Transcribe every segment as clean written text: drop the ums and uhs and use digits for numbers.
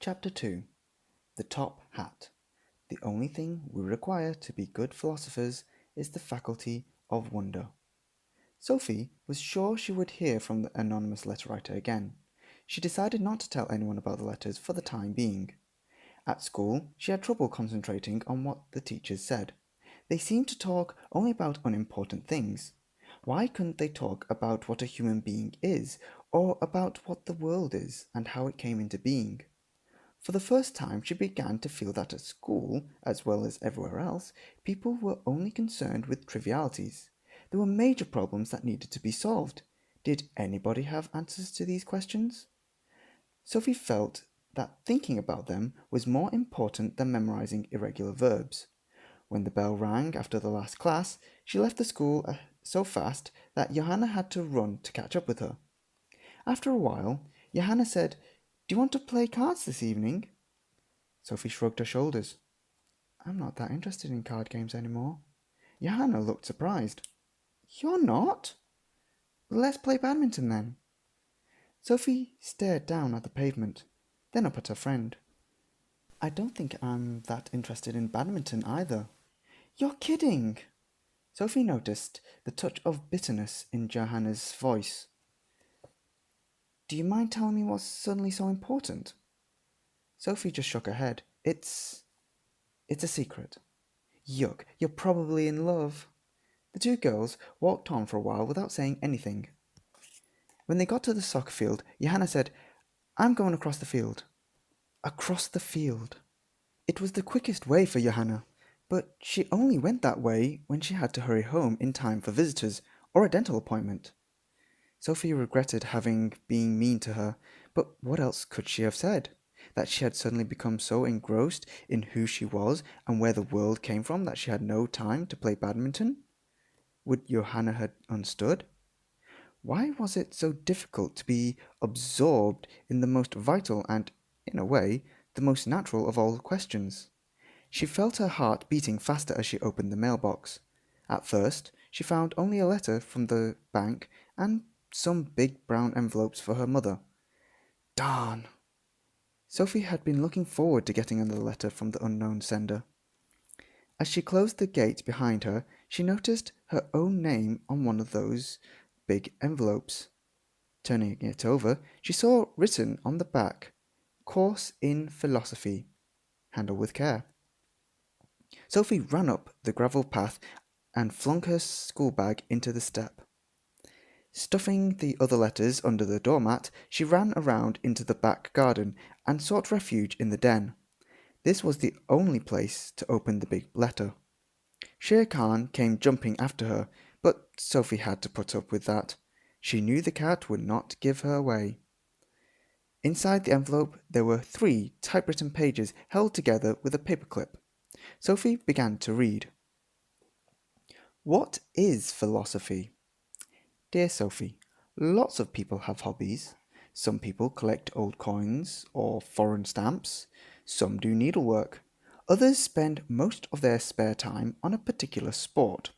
Chapter 2. The Top Hat. The only thing we require to be good philosophers is the faculty of wonder. Sophie was sure she would hear from the anonymous letter writer again. She decided not to tell anyone about the letters for the time being. At school, she had trouble concentrating on what the teachers said. They seemed to talk only about unimportant things. Why couldn't they talk about what a human being is, or about what the world is, and how it came into being? For the first time, she began to feel that at school, as well as everywhere else, people were only concerned with trivialities. There were major problems that needed to be solved. Did anybody have answers to these questions? Sophie felt that thinking about them was more important than memorizing irregular verbs. When the bell rang after the last class, she left the school so fast that Johanna had to run to catch up with her. After a while, Johanna said, "Do you want to play cards this evening?" Sophie shrugged her shoulders. "I'm not that interested in card games anymore." Johanna looked surprised. "You're not? Let's play badminton then." Sophie stared down at the pavement, then up at her friend. "I don't think I'm that interested in badminton either." "You're kidding!" Sophie noticed the touch of bitterness in Johanna's voice. "Do you mind telling me what's suddenly so important?" Sophie just shook her head. It's a secret." "Yuck, you're probably in love." The two girls walked on for a while without saying anything. When they got to the soccer field, Johanna said, "I'm going across the field." Across the field. It was the quickest way for Johanna, but she only went that way when she had to hurry home in time for visitors or a dental appointment. Sophie regretted having been mean to her, but what else could she have said? That she had suddenly become so engrossed in who she was and where the world came from that she had no time to play badminton? Would Johanna have understood? Why was it so difficult to be absorbed in the most vital and, in a way, the most natural of all questions? She felt her heart beating faster as she opened the mailbox. At first, she found only a letter from the bank and some big brown envelopes for her mother. Darn! Sophie had been looking forward to getting another letter from the unknown sender. As she closed the gate behind her, she noticed her own name on one of those big envelopes. Turning it over, she saw written on the back, "Course in Philosophy. Handle with care." Sophie ran up the gravel path and flung her school bag into the step. Stuffing the other letters under the doormat, she ran around into the back garden and sought refuge in the den. This was the only place to open the big letter. Shere Khan came jumping after her, but Sophie had to put up with that. She knew the cat would not give her away. Inside the envelope there were 3 typewritten pages held together with a paperclip. Sophie began to read. What is philosophy? Dear Sophie, lots of people have hobbies. Some people collect old coins or foreign stamps. Some do needlework. Others spend most of their spare time on a particular sport.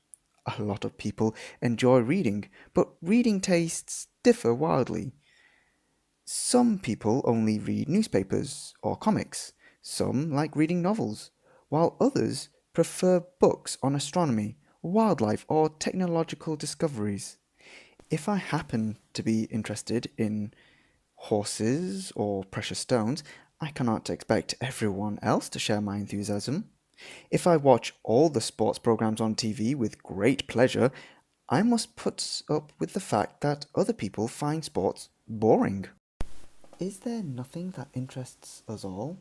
A lot of people enjoy reading, but reading tastes differ wildly. Some people only read newspapers or comics. Some like reading novels, while others prefer books on astronomy, wildlife, or technological discoveries. If I happen to be interested in horses or precious stones, I cannot expect everyone else to share my enthusiasm. If I watch all the sports programs on TV with great pleasure, I must put up with the fact that other people find sports boring. Is there nothing that interests us all?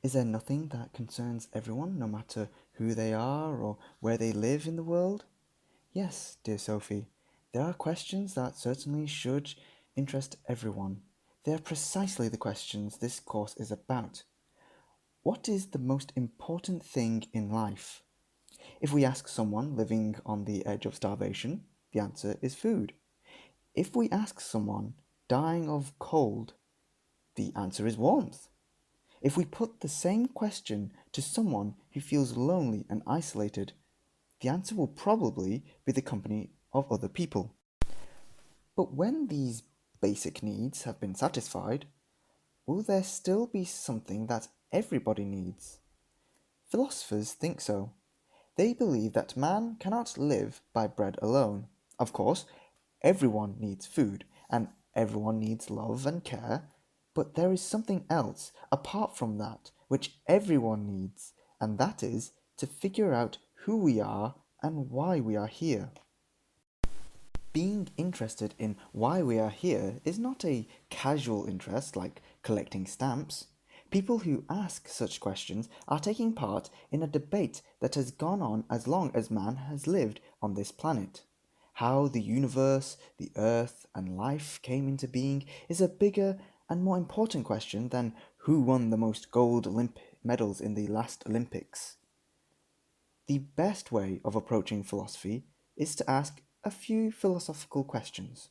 Is there nothing that concerns everyone, no matter who they are or where they live in the world? Yes, dear Sophie, there are questions that certainly should interest everyone. They are precisely the questions this course is about. What is the most important thing in life? If we ask someone living on the edge of starvation, the answer is food. If we ask someone dying of cold, the answer is warmth. If we put the same question to someone who feels lonely and isolated, the answer will probably be the company of other people. But when these basic needs have been satisfied, will there still be something that everybody needs? Philosophers think so. They believe that man cannot live by bread alone. Of course, everyone needs food, and everyone needs love and care, but there is something else apart from that which everyone needs, and that is to figure out who we are and why we are here. Being interested in why we are here is not a casual interest like collecting stamps. People who ask such questions are taking part in a debate that has gone on as long as man has lived on this planet. How the universe, the earth, and life came into being is a bigger and more important question than who won the most gold medals in the last Olympics. The best way of approaching philosophy is to ask a few philosophical questions.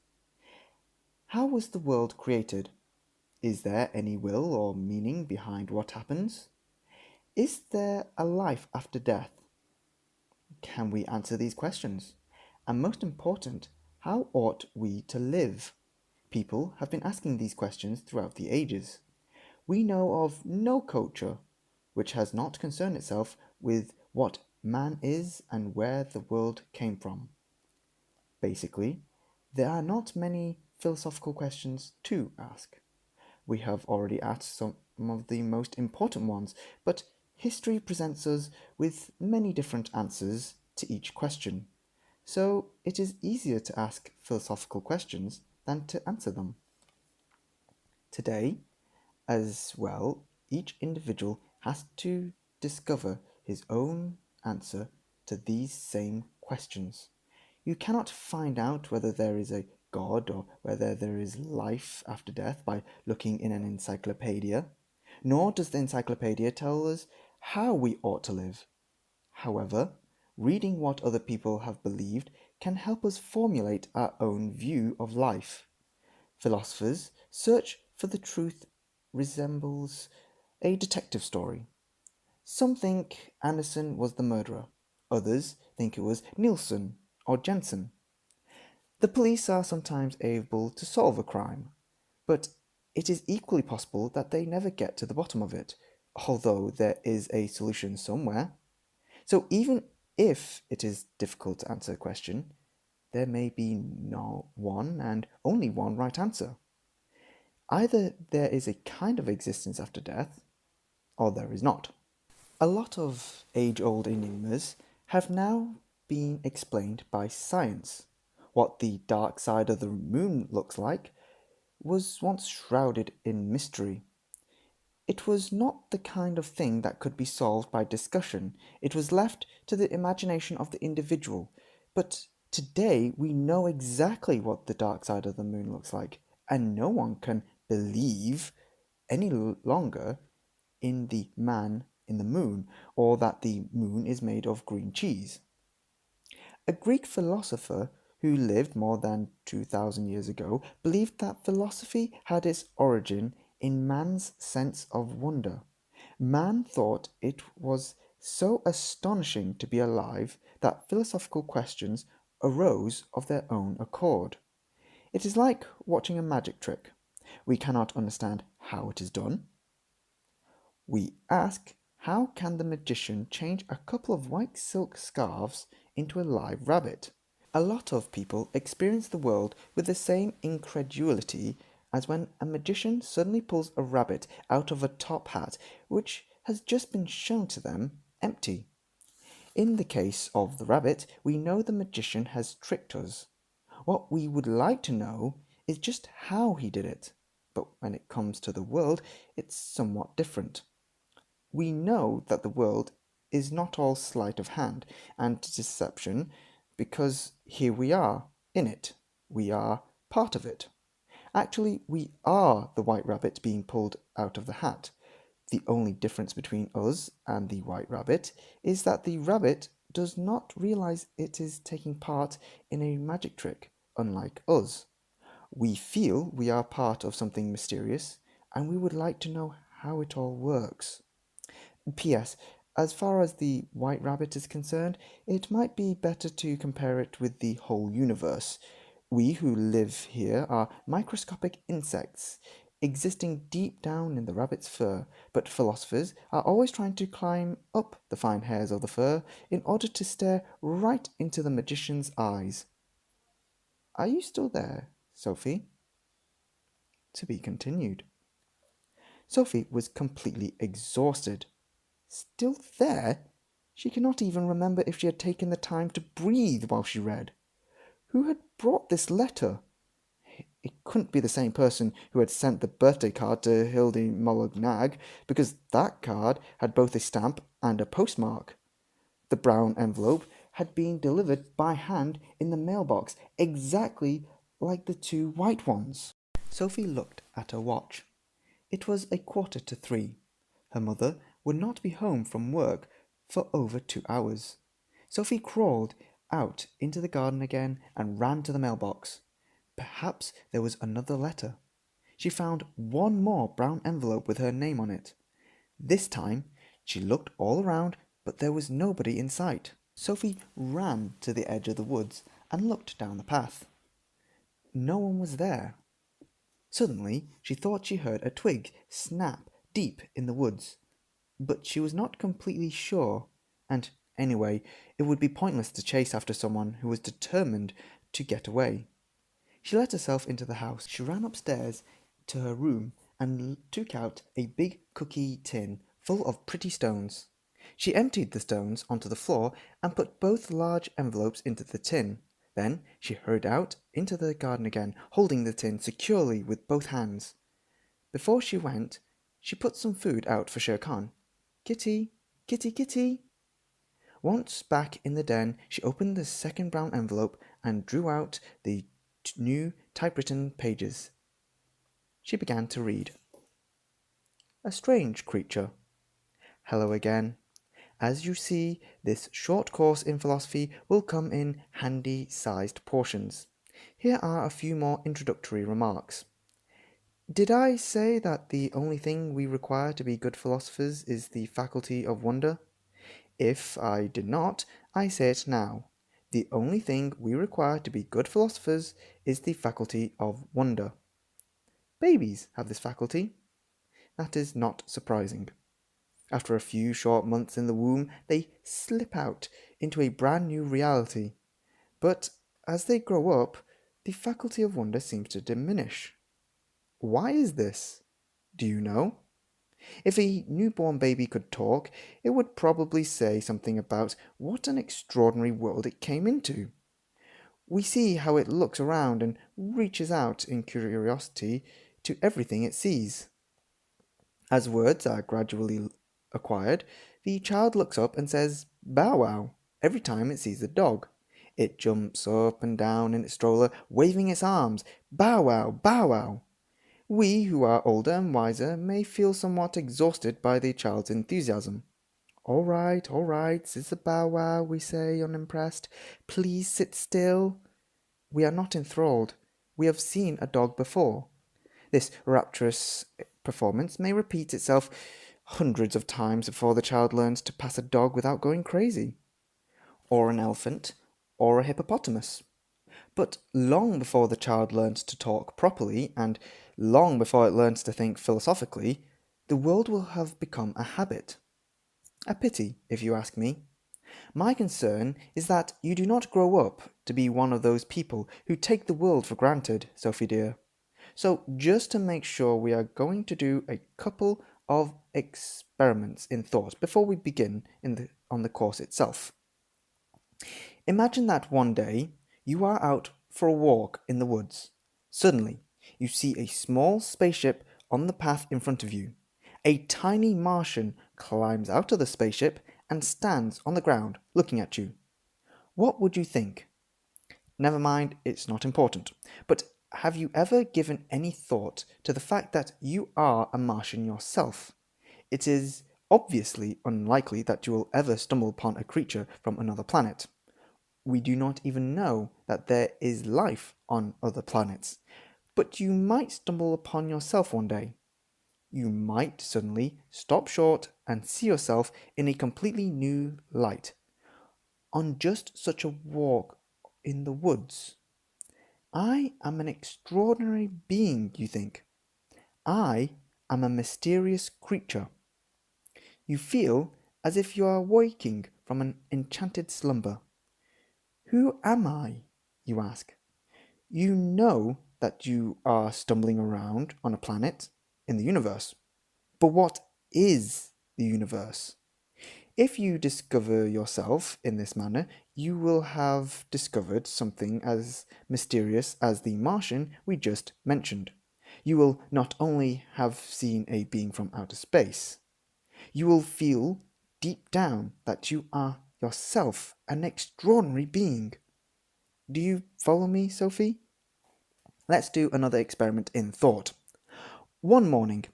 How was the world created? Is there any will or meaning behind what happens? Is there a life after death? Can we answer these questions? And most important, how ought we to live? People have been asking these questions throughout the ages. We know of no culture which has not concerned itself with what man is and where the world came from. Basically, there are not many philosophical questions to ask. We have already asked some of the most important ones, but history presents us with many different answers to each question. So it is easier to ask philosophical questions than to answer them. Today, as well, each individual has to discover his own answer to these same questions. You cannot find out whether there is a God or whether there is life after death by looking in an encyclopedia, nor does the encyclopedia tell us how we ought to live. However, reading what other people have believed can help us formulate our own view of life. Philosophers' search for the truth resembles a detective story. Some think Anderson was the murderer, others think it was Nielsen or Jensen. The police are sometimes able to solve a crime, but it is equally possible that they never get to the bottom of it, although there is a solution somewhere. So even if it is difficult to answer a question, there may be no one and only one right answer. Either there is a kind of existence after death, or there is not. A lot of age-old enigmas have now been explained by science. What the dark side of the moon looks like was once shrouded in mystery. It was not the kind of thing that could be solved by discussion. It was left to the imagination of the individual. But today we know exactly what the dark side of the moon looks like, and no one can believe any longer in the man in the moon, or that the moon is made of green cheese. A Greek philosopher who lived more than 2000 years ago believed that philosophy had its origin in man's sense of wonder. Man thought it was so astonishing to be alive that philosophical questions arose of their own accord. It is like watching a magic trick. We cannot understand how it is done. We ask, how can the magician change a couple of white silk scarves into a live rabbit? A lot of people experience the world with the same incredulity as when a magician suddenly pulls a rabbit out of a top hat which has just been shown to them empty. In the case of the rabbit, we know the magician has tricked us. What we would like to know is just how he did it. But when it comes to the world, it's somewhat different. We know that the world is not all sleight of hand and deception because here we are in it. We are part of it. Actually, we are the white rabbit being pulled out of the hat. The only difference between us and the white rabbit is that the rabbit does not realize it is taking part in a magic trick, unlike us. We feel we are part of something mysterious, and we would like to know how it all works. P.S. As far as the white rabbit is concerned, it might be better to compare it with the whole universe. We who live here are microscopic insects existing deep down in the rabbit's fur, but philosophers are always trying to climb up the fine hairs of the fur in order to stare right into the magician's eyes. Are you still there, Sophie? To be continued. Sophie was completely exhausted. Still there? She could not even remember if she had taken the time to breathe while she read. Who had brought this letter? It couldn't be the same person who had sent the birthday card to Hildy Molyneux, because that card had both a stamp and a postmark. The brown envelope had been delivered by hand in the mailbox, exactly like the two white ones. Sophie looked at her watch. It was 3:15. Her mother would not be home from work for over 2 hours. Sophie crawled out into the garden again and ran to the mailbox. Perhaps there was another letter. She found one more brown envelope with her name on it. This time she looked all around, but there was nobody in sight. Sophie ran to the edge of the woods and looked down the path. No one was there. Suddenly she thought she heard a twig snap deep in the woods, but she was not completely sure, and anyway, it would be pointless to chase after someone who was determined to get away. She let herself into the house. She ran upstairs to her room and took out a big cookie tin full of pretty stones. She emptied the stones onto the floor and put both large envelopes into the tin. Then she hurried out into the garden again, holding the tin securely with both hands. Before she went, she put some food out for Shere Khan. Kitty, kitty, kitty. Once back in the den, she opened the second brown envelope and drew out the new typewritten pages. She began to read. A strange creature. Hello again. As you see, this short course in philosophy will come in handy-sized portions. Here are a few more introductory remarks. Did I say that the only thing we require to be good philosophers is the faculty of wonder? If I did not, I say it now. The only thing we require to be good philosophers is the faculty of wonder. Babies have this faculty. That is not surprising. After a few short months in the womb, they slip out into a brand new reality. But as they grow up, the faculty of wonder seems to diminish. Why is this? Do you know? If a newborn baby could talk, it would probably say something about what an extraordinary world it came into. We see how it looks around and reaches out in curiosity to everything it sees. As words are gradually acquired, the child looks up and says "bow wow" every time it sees a dog. It jumps up and down in its stroller, waving its arms, "bow wow, bow wow." We who are older and wiser may feel somewhat exhausted by the child's enthusiasm. All right, says the bow wow, we say, unimpressed. Please sit still. We are not enthralled. We have seen a dog before. This rapturous performance may repeat itself hundreds of times before the child learns to pass a dog without going crazy, or an elephant, or a hippopotamus. But long before the child learns to talk properly, and long before it learns to think philosophically, the world will have become a habit. A pity, if you ask me. My concern is that you do not grow up to be one of those people who take the world for granted, Sophie dear. So just to make sure, we are going to do a couple of experiments in thought before we begin on the course itself. Imagine that one day you are out for a walk in the woods. Suddenly, you see a small spaceship on the path in front of you. A tiny Martian climbs out of the spaceship and stands on the ground looking at you. What would you think? Never mind, it's not important. But have you ever given any thought to the fact that you are a Martian yourself? It is obviously unlikely that you will ever stumble upon a creature from another planet. We do not even know that there is life on other planets. But you might stumble upon yourself one day. You might suddenly stop short and see yourself in a completely new light. On just such a walk in the woods. I am an extraordinary being, you think. I am a mysterious creature. You feel as if you are waking from an enchanted slumber. Who am I? You ask. You know that you are stumbling around on a planet in the universe. But what is the universe? If you discover yourself in this manner, you will have discovered something as mysterious as the Martian we just mentioned. You will not only have seen a being from outer space, you will feel deep down that you are yourself an extraordinary being. Do you follow me, Sophie? Let's do another experiment in thought. One morning,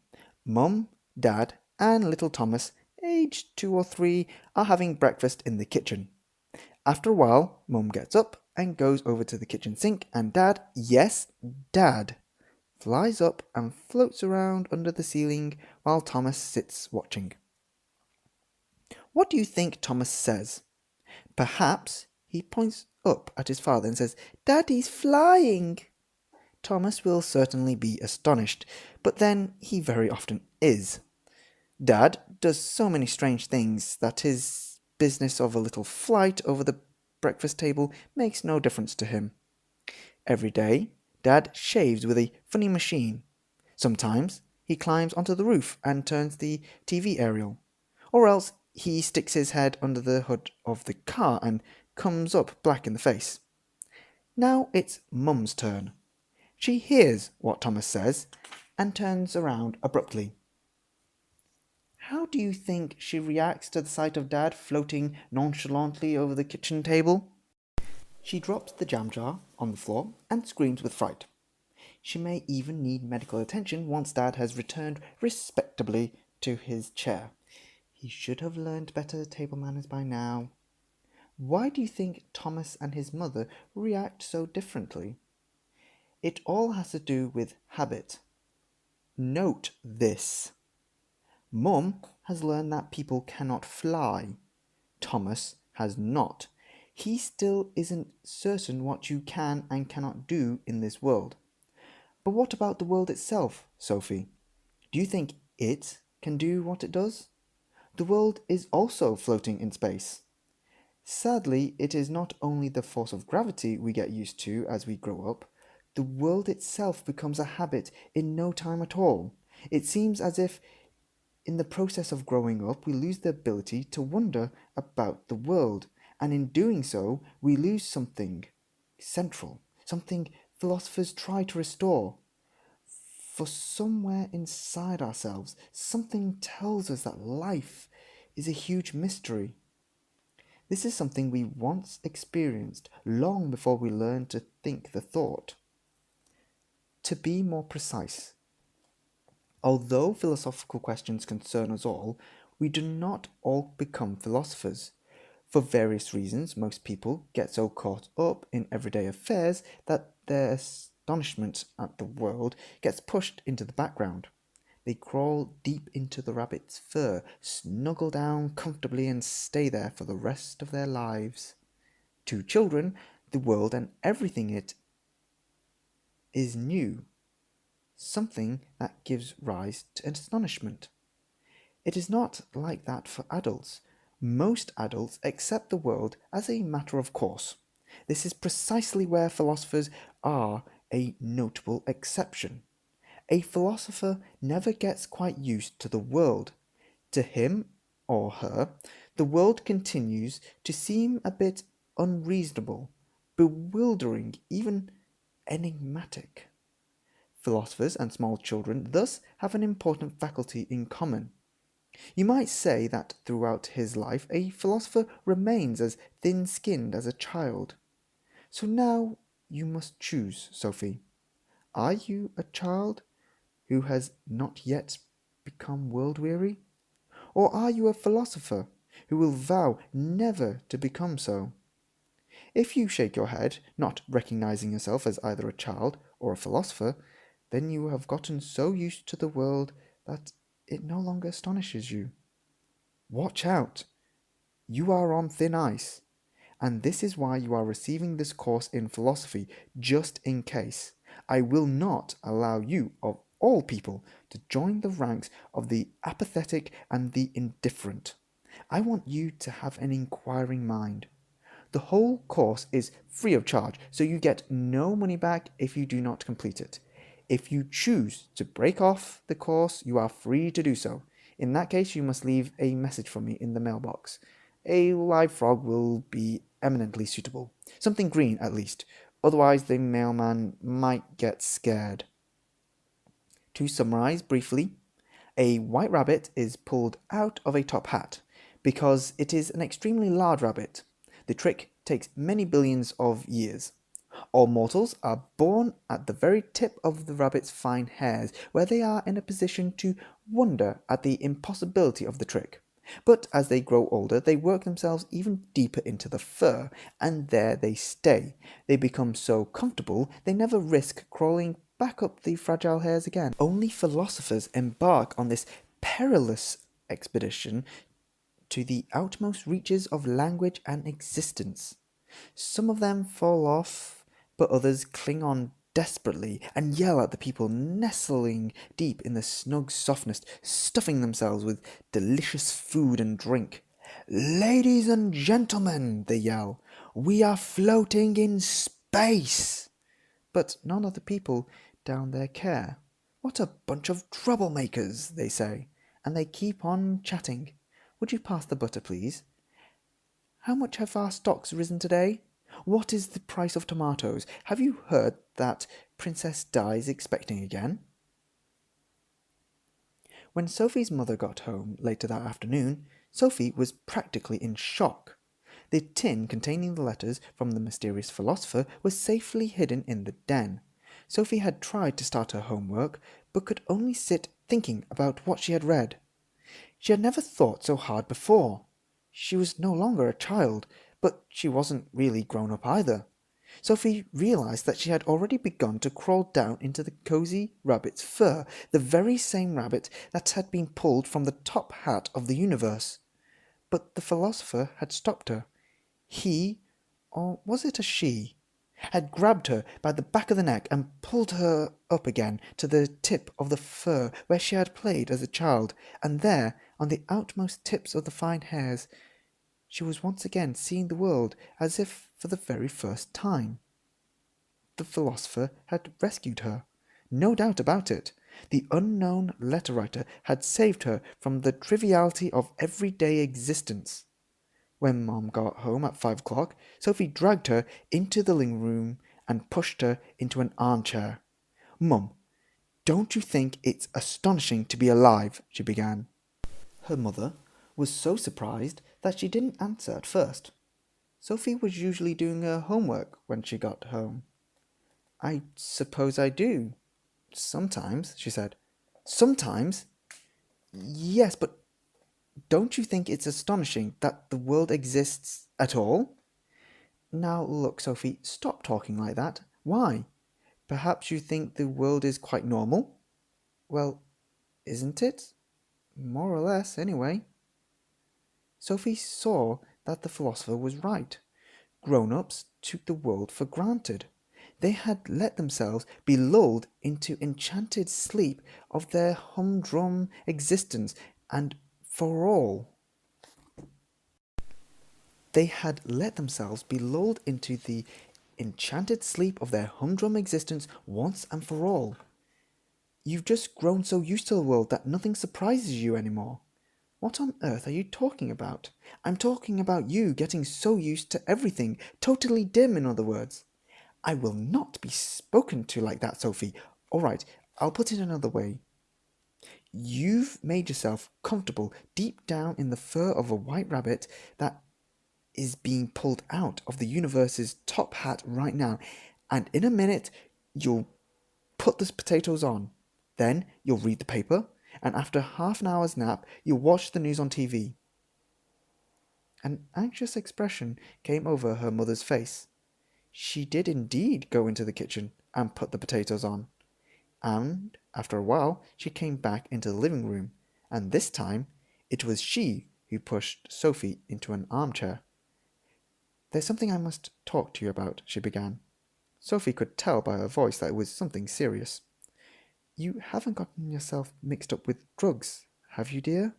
Mum, Dad, and little Thomas, aged 2 or 3, are having breakfast in the kitchen. After a while, Mum gets up and goes over to the kitchen sink, and Dad, yes, Dad, flies up and floats around under the ceiling while Thomas sits watching. What do you think Thomas says? Perhaps he points up at his father and says, "Daddy's flying." Thomas will certainly be astonished, but then he very often is. Dad does so many strange things that his business of a little flight over the breakfast table makes no difference to him. Every day, Dad shaves with a funny machine. Sometimes he climbs onto the roof and turns the TV aerial. Or else he sticks his head under the hood of the car and comes up black in the face. Now it's Mum's turn. She hears what Thomas says and turns around abruptly. How do you think she reacts to the sight of Dad floating nonchalantly over the kitchen table? She drops the jam jar on the floor and screams with fright. She may even need medical attention once Dad has returned respectably to his chair. He should have learned better table manners by now. Why do you think Thomas and his mother react so differently? It all has to do with habit. Note this. Mum has learned that people cannot fly. Thomas has not. He still isn't certain what you can and cannot do in this world. But what about the world itself, Sophie? Do you think it can do what it does? The world is also floating in space. Sadly, it is not only the force of gravity we get used to as we grow up. The world itself becomes a habit in no time at all. It seems as if in the process of growing up, we lose the ability to wonder about the world, and in doing so, we lose something central, something philosophers try to restore. For somewhere inside ourselves, something tells us that life is a huge mystery. This is something we once experienced long before we learned to think the thought. To be more precise, although philosophical questions concern us all, we do not all become philosophers. For various reasons, most people get so caught up in everyday affairs that their astonishment at the world gets pushed into the background. They crawl deep into the rabbit's fur, snuggle down comfortably, and stay there for the rest of their lives. To children, the world and everything it is new, something that gives rise to astonishment. It is not like that for adults. Most adults accept the world as a matter of course. This is precisely where philosophers are a notable exception. A philosopher never gets quite used to the world. To him or her, the world continues to seem a bit unreasonable, bewildering, even enigmatic. Philosophers and small children thus have an important faculty in common. You might say that throughout his life a philosopher remains as thin-skinned as a child. So now you must choose, Sophie. Are you a child who has not yet become world-weary? Or are you a philosopher who will vow never to become so? If you shake your head, not recognizing yourself as either a child or a philosopher, then you have gotten so used to the world that it no longer astonishes you. Watch out! You are on thin ice, and this is why you are receiving this course in philosophy, just in case. I will not allow you of all people to join the ranks of the apathetic and the indifferent. I want you to have an inquiring mind. The whole course is free of charge, so you get no money back if you do not complete it. If you choose to break off the course, you are free to do so. In that case, you must leave a message for me in the mailbox. A live frog will be eminently suitable. Something green, at least. Otherwise, the mailman might get scared. To summarize briefly, a white rabbit is pulled out of a top hat because it is an extremely large rabbit. The trick takes many billions of years. All mortals are born at the very tip of the rabbit's fine hairs, where they are in a position to wonder at the impossibility of the trick. But as they grow older, they work themselves even deeper into the fur, and there they stay. They become so comfortable, they never risk crawling back up the fragile hairs again. Only philosophers embark on this perilous expedition to the outmost reaches of language and existence. Some of them fall off, but others cling on desperately and yell at the people nestling deep in the snug softness, stuffing themselves with delicious food and drink. "Ladies and gentlemen," they yell, "we are floating in space!" But none of the people down there care. "What a bunch of troublemakers," they say, and they keep on chatting. "Would you pass the butter, please? How much have our stocks risen today? What is the price of tomatoes? Have you heard that Princess Di is expecting again?" When Sophie's mother got home later that afternoon, Sophie was practically in shock. The tin containing the letters from the mysterious philosopher was safely hidden in the den. Sophie had tried to start her homework, but could only sit thinking about what she had read. She had never thought so hard before. She was no longer a child, but she wasn't really grown up either. Sophie realized that she had already begun to crawl down into the cozy rabbit's fur, the very same rabbit that had been pulled from the top hat of the universe. But the philosopher had stopped her. He, or was it a she, had grabbed her by the back of the neck and pulled her up again to the tip of the fur where she had played as a child, and there, on the outmost tips of the fine hairs, she was once again seeing the world as if for the very first time. The philosopher had rescued her. No doubt about it. The unknown letter writer had saved her from the triviality of everyday existence. When Mom got home at 5 o'clock, Sophie dragged her into the living room and pushed her into an armchair. "Mum, don't you think it's astonishing to be alive?" she began. Her mother was so surprised that she didn't answer at first. Sophie was usually doing her homework when she got home. "I suppose I do. Sometimes," she said. "Sometimes?" "Yes, but don't you think it's astonishing that the world exists at all?" "Now look, Sophie, stop talking like that. Why? Perhaps you think the world is quite normal? Well, isn't it? More or less, anyway." Sophie saw that the philosopher was right. Grown-ups took the world for granted. They had let themselves be lulled into enchanted sleep of their humdrum existence, and for all. They had let themselves be lulled into the enchanted sleep of their humdrum existence once and for all. You've just grown so used to the world that nothing surprises you anymore. What on earth are you talking about? I'm talking about you getting so used to everything, totally dim, in other words. I will not be spoken to like that, Sophie. All right, I'll put it another way. You've made yourself comfortable deep down in the fur of a white rabbit that is being pulled out of the universe's top hat right now, and in a minute you'll put the potatoes on. Then you'll read the paper, and after half an hour's nap, you'll watch the news on TV. An anxious expression came over her mother's face. She did indeed go into the kitchen and put the potatoes on. And after a while, she came back into the living room, and this time it was she who pushed Sophie into an armchair. "There's something I must talk to you about," she began. Sophie could tell by her voice that it was something serious. You haven't gotten yourself mixed up with drugs, have you, dear?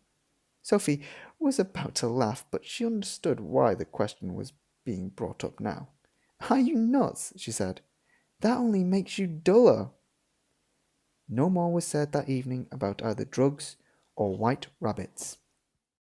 Sophie was about to laugh, but she understood why the question was being brought up now. Are you nuts? She said. That only makes you duller. No more was said that evening about either drugs or white rabbits.